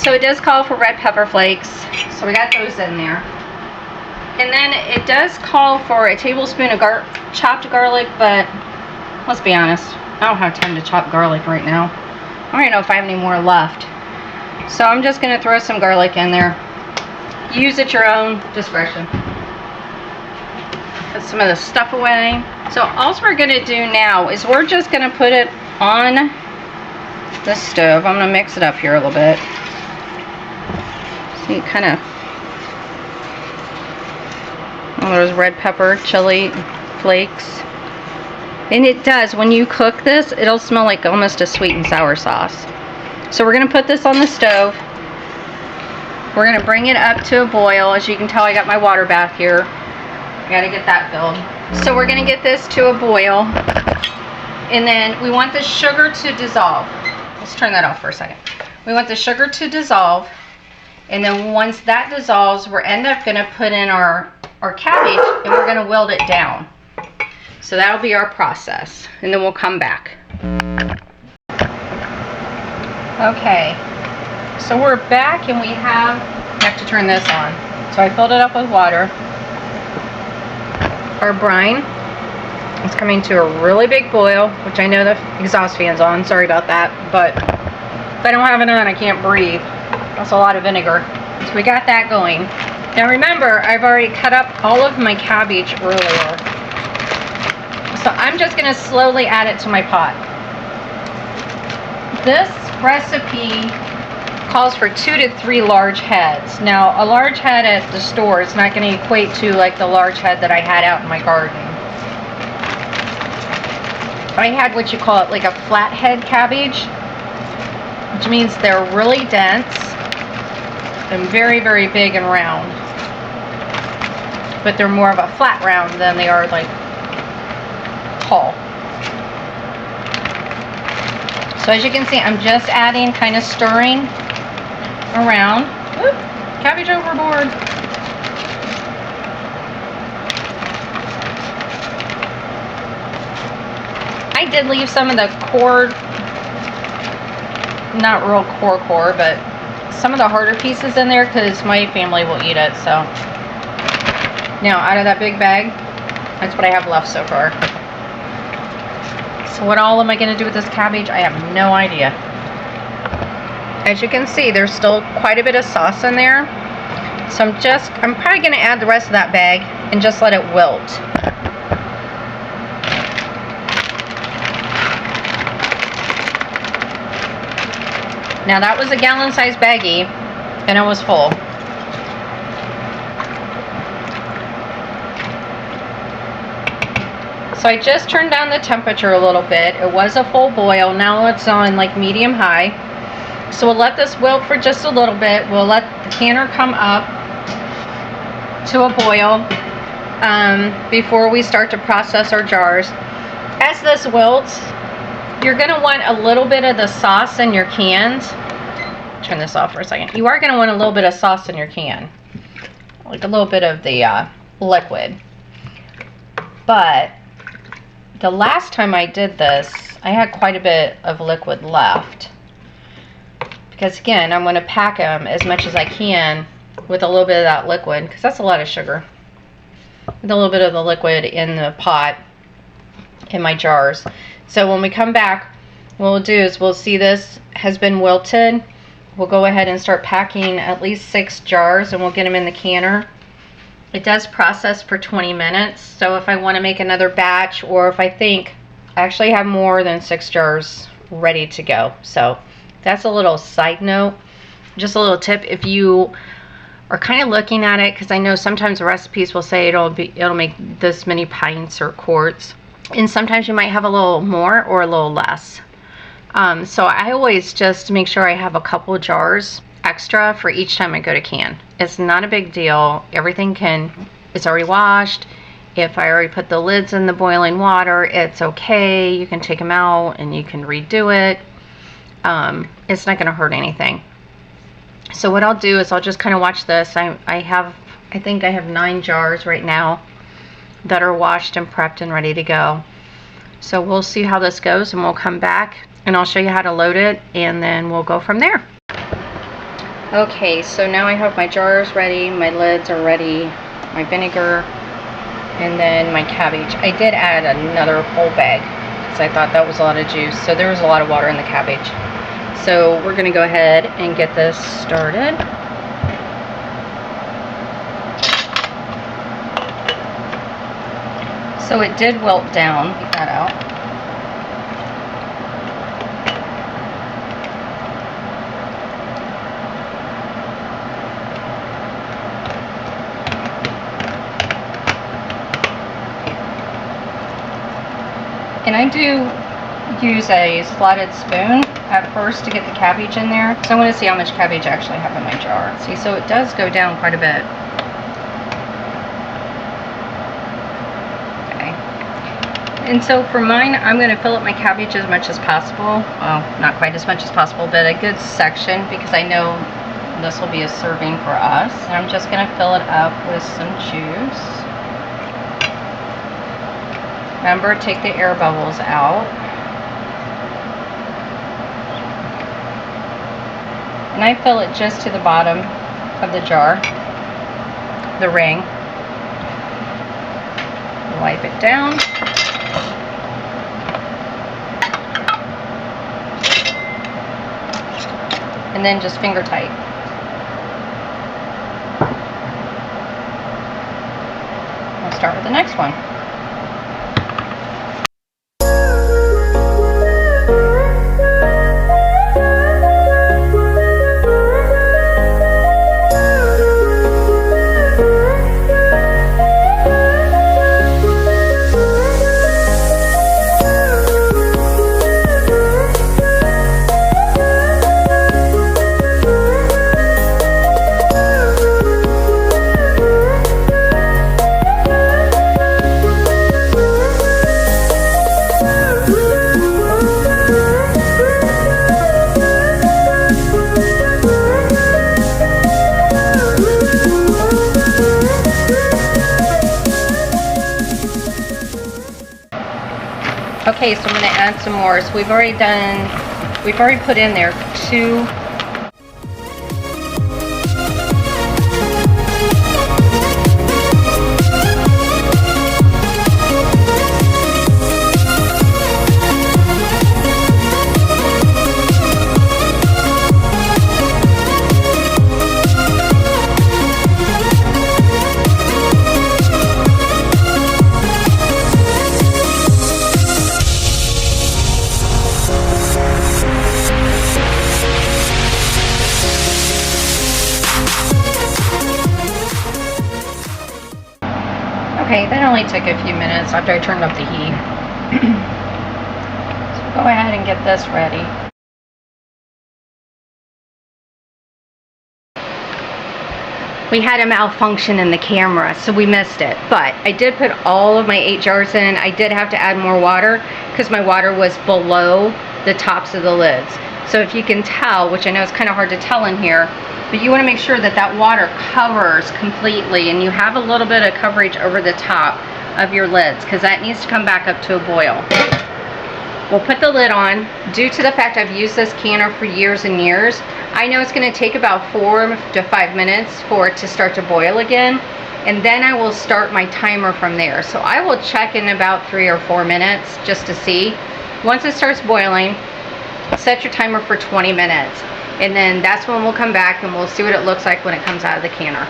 So it does call for red pepper flakes, so we got those in there. And then it does call for a tablespoon of chopped garlic, but let's be honest, I don't have time to chop garlic right now. I don't even know if I have any more left. So I'm just going to throw some garlic in there. Use at your own discretion. Put some of the stuff away. So all we're going to do now is we're just going to put it on the stove. I'm going to mix it up here a little bit. See, kind of, all those red pepper chili flakes. And it does, when you cook this, it'll smell like almost a sweet and sour sauce. So we're going to put this on the stove. We're going to bring it up to a boil. As you can tell, I got my water bath here. I got to get that filled. So we're going to get this to a boil. And then we want the sugar to dissolve. Let's turn that off for a second. We want the sugar to dissolve. And then once that dissolves, we're going to put in our cabbage, and we're going to wilt it down. So that'll be our process. And then we'll come back. Okay. So we're back, and I have to turn this on. So I filled it up with water. Our brine is coming to a really big boil, which I know the exhaust fan's on. Sorry about that. But if I don't have it on, I can't breathe. That's a lot of vinegar. So we got that going. Now remember, I've already cut up all of my cabbage earlier. So I'm just going to slowly add it to my pot. This recipe calls for 2 to 3 large heads. Now a large head at the store is not going to equate to like the large head that I had out in my garden. I had what you call it like a flathead cabbage, which means they're really dense and very, very big and round. But they're more of a flat round than they are like tall. So as you can see, I'm just adding, kind of stirring around. Oop, cabbage overboard. I did leave some of the core, not real core, but some of the harder pieces in there because my family will eat it. So now out of that big bag, that's what I have left so far. So what all am I going to do with this cabbage? I have no idea. As you can see, there's still quite a bit of sauce in there. So I'm probably going to add the rest of that bag and just let it wilt. Now that was a gallon-sized baggie, and it was full. So I just turned down the temperature a little bit. It was a full boil. Now it's on like medium-high. So we'll let this wilt for just a little bit. We'll let the canner come up to a boil before we start to process our jars. As this wilts, you're going to want a little bit of the sauce in your cans. Turn this off for a second. You are going to want a little bit of sauce in your can. Like a little bit of the liquid. But the last time I did this, I had quite a bit of liquid left. Because again, I'm going to pack them as much as I can with a little bit of that liquid. Because that's a lot of sugar. With a little bit of the liquid in the pot, in my jars. So when we come back, what we'll do is we'll see this has been wilted. We'll go ahead and start packing at least 6 jars, and we'll get them in the canner. It does process for 20 minutes, so if I want to make another batch, or if I think I actually have more than 6 jars ready to go. So that's a little side note, just a little tip if you are kind of looking at it, because I know sometimes the recipes will say it'll make this many pints or quarts. And sometimes you might have a little more or a little less. So I always just make sure I have a couple of jars extra for each time I go to can. It's not a big deal. Everything it's already washed. If I already put the lids in the boiling water, it's okay. You can take them out and you can redo it. It's not going to hurt anything. So what I'll do is I'll just kind of watch this. I think I have 9 jars right now that are washed and prepped and ready to go. So we'll see how this goes, and we'll come back and I'll show you how to load it, and then we'll go from there. Okay, so now I have my jars ready, my lids are ready, my vinegar, and then my cabbage. I did add another whole bag because I thought that was a lot of juice. So there was a lot of water in the cabbage. So we're gonna go ahead and get this started. So it did wilt down. Take that out. And I do use a slotted spoon at first to get the cabbage in there. So I want to see how much cabbage I actually have in my jar. See, so it does go down quite a bit. Okay. And so for mine, I'm going to fill up my cabbage as much as possible. Well, not quite as much as possible, but a good section because I know this will be a serving for us. And I'm just going to fill it up with some juice. Remember, take the air bubbles out. And I fill it just to the bottom of the jar, the ring. Wipe it down. And then just finger tight. We'll start with the next one. Okay, so I'm going to add some more. So we've already put in there 2 Okay, that only took a few minutes after I turned up the heat. So go ahead and get this ready. We had a malfunction in the camera, so we missed it. But I did put all of my 8 jars in. I did have to add more water because my water was below the tops of the lids. So if you can tell, which I know is kind of hard to tell in here, but you want to make sure that that water covers completely and you have a little bit of coverage over the top of your lids because that needs to come back up to a boil. We'll put the lid on. Due to the fact I've used this canner for years and years, I know it's going to take about 4 to 5 minutes for it to start to boil again, and then I will start my timer from there. So I will check in about 3 or 4 minutes just to see. Once it starts boiling, set your timer for 20 minutes. And then that's when we'll come back and we'll see what it looks like when it comes out of the canner.